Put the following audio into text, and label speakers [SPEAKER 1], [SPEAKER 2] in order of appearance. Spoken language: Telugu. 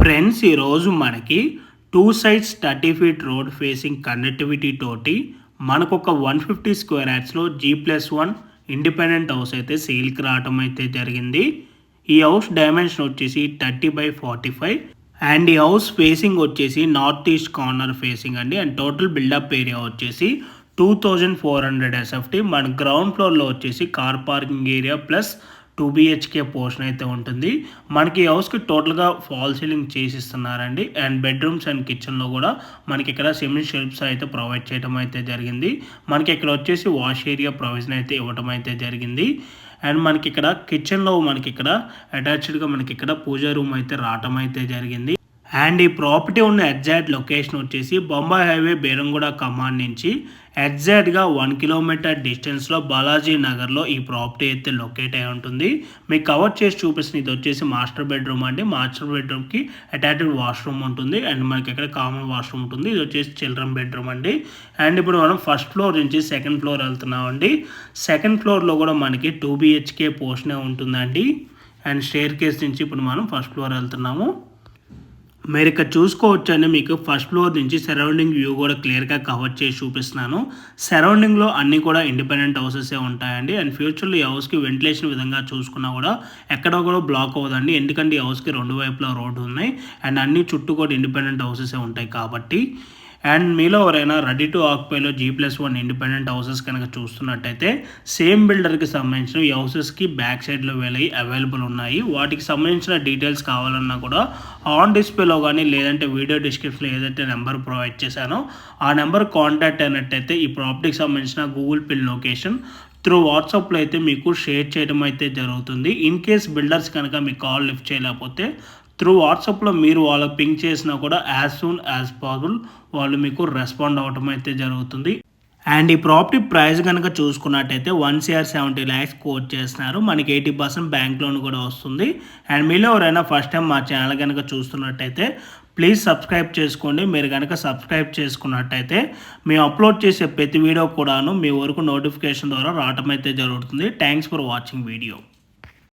[SPEAKER 1] ఫ్రెండ్స్ ఈరోజు మనకి 2 sides 30 feet road facing connectivity తోటి మనకు ఒక 150 స్క్వేర్ యార్డ్స్లో G+1 ఇండిపెండెంట్ హౌస్ అయితే సేల్కి రావటం అయితే జరిగింది. ఈ హౌస్ డైమెన్షన్ వచ్చేసి 30/45 అండ్ ఈ హౌస్ ఫేసింగ్ వచ్చేసి నార్త్ ఈస్ట్ కార్నర్ ఫేసింగ్ అండి. అండ్ టోటల్ బిల్డప్ ఏరియా వచ్చేసి 2400 SFT. మన గ్రౌండ్ ఫ్లోర్లో వచ్చేసి car parking area plus 2 BHK portion అయితే ఉంటుంది. మనకి హౌస్కి టోటల్గా ఫాల్ సీలింగ్ చేసిస్తున్నారండి. అండ్ బెడ్రూమ్స్ అండ్ కిచెన్లో కూడా మనకి ఇక్కడ సిమెంట్ షెల్ఫ్స్ అయితే ప్రొవైడ్ చేయడం అయితే జరిగింది. మనకి ఇక్కడ వచ్చేసి వాష్ ఏరియా ప్రొవిజన్ అయితే ఇవ్వడం అయితే జరిగింది. అండ్ మనకి ఇక్కడ కిచెన్లో మనకి ఇక్కడ అటాచ్డ్గా మనకి ఇక్కడ పూజా రూమ్ అయితే రావటం అయితే జరిగింది. అండ్ ఈ ప్రాపర్టీ ఉన్న ఎగ్జాక్ట్ లొకేషన్ వచ్చేసి బొంబాయి హైవే బేరంగూడ కమాండ్ నుంచి ఎగ్జాక్ట్గా 1 కిలోమీటర్ డిస్టెన్స్లో బాలాజీ నగర్లో ఈ ప్రాపర్టీ అయితే లొకేట్ అయి ఉంటుంది. మీకు కవర్ చేసి చూపిస్తుంది. ఇది వచ్చేసి మాస్టర్ బెడ్రూమ్ అండి. మాస్టర్ బెడ్రూమ్కి అటాచ్డ్ వాష్రూమ్ ఉంటుంది. అండ్ మనకి ఇక్కడ కామన్ వాష్రూమ్ ఉంటుంది. ఇది వచ్చేసి చిల్డ్రన్ బెడ్రూమ్ అండి. అండ్ ఇప్పుడు మనం ఫస్ట్ ఫ్లోర్ నుంచి సెకండ్ ఫ్లోర్ వెళ్తున్నామండి. సెకండ్ ఫ్లోర్లో కూడా మనకి 2 BHK పోర్షనే ఉంటుందండి. అండ్ స్టేర్ కేస్ నుంచి ఇప్పుడు మనం ఫస్ట్ ఫ్లోర్ వెళ్తున్నాము. మీరు ఇక్కడ చూసుకోవచ్చండి, మీకు ఫస్ట్ ఫ్లోర్ నుంచి సరౌండింగ్ వ్యూ కూడా క్లియర్గా కవర్ చేసి చూపిస్తున్నాను. సరౌండింగ్లో అన్నీ కూడా ఇండిపెండెంట్ హౌసెసే ఉంటాయండి. అండ్ ఫ్యూచర్లో ఈ హౌస్కి వెంటిలేషన్ విధంగా చూసుకున్నా కూడా ఎక్కడో కూడా బ్లాక్ అవ్వదండి. ఎందుకంటే ఈ హౌస్కి 2 వైపులా రోడ్డు ఉన్నాయి. అండ్ అన్ని చుట్టూ కూడా ఇండిపెండెంట్ హౌసెసే ఉంటాయి కాబట్టి. అండ్ మీలో ఎవరైనా రెడీ టు ఆక్యుపైలో G+1 ఇండిపెండెంట్ హౌసెస్ కనుక చూస్తున్నట్టయితే సేమ్ బిల్డర్కి సంబంధించిన ఈ హౌసెస్కి బ్యాక్ సైడ్లో వెళ్ళి అవైలబుల్ ఉన్నాయి. వాటికి సంబంధించిన డీటెయిల్స్ కావాలన్నా కూడా ఆన్ డిస్ప్లేలో కానీ లేదంటే వీడియో డిస్క్రిప్షన్లో ఏదైతే నెంబర్ ప్రొవైడ్ చేశానో ఆ నెంబర్ కాంటాక్ట్ అయినట్టయితే ఈ ప్రాపర్టీకి సంబంధించిన గూగుల్ పిన్ లొకేషన్ త్రూ వాట్సాప్లో అయితే మీకు షేర్ చేయడం అయితే జరుగుతుంది. ఇన్ కేస్ బిల్డర్స్ కనుక మీకు కాల్ లిఫ్ట్ చేయలేకపోతే త్రూ వాట్సాప్లో మీరు వాళ్ళకి పింక్ చేసినా కూడా యాజ్ సూన్ యాజ్ పాసిబుల్ వాళ్ళు మీకు రెస్పాండ్ అవ్వటం అయితే జరుగుతుంది. అండ్ ఈ ప్రాపర్టీ ప్రైస్ కనుక చూసుకున్నట్టయితే 1,70 lakhs కోట్ చేస్తున్నారు. మనకి 80% బ్యాంక్ లోన్ కూడా వస్తుంది. అండ్ మీలో ఎవరైనా ఫస్ట్ టైం మా ఛానల్ కనుక చూస్తున్నట్టయితే ప్లీజ్ సబ్స్క్రైబ్ చేసుకోండి. మీరు కనుక సబ్స్క్రైబ్ చేసుకున్నట్టయితే మేము అప్లోడ్ చేసే ప్రతి వీడియో కూడాను మీ వరకు నోటిఫికేషన్ ద్వారా రావటం అయితే జరుగుతుంది. Thanks for watching video.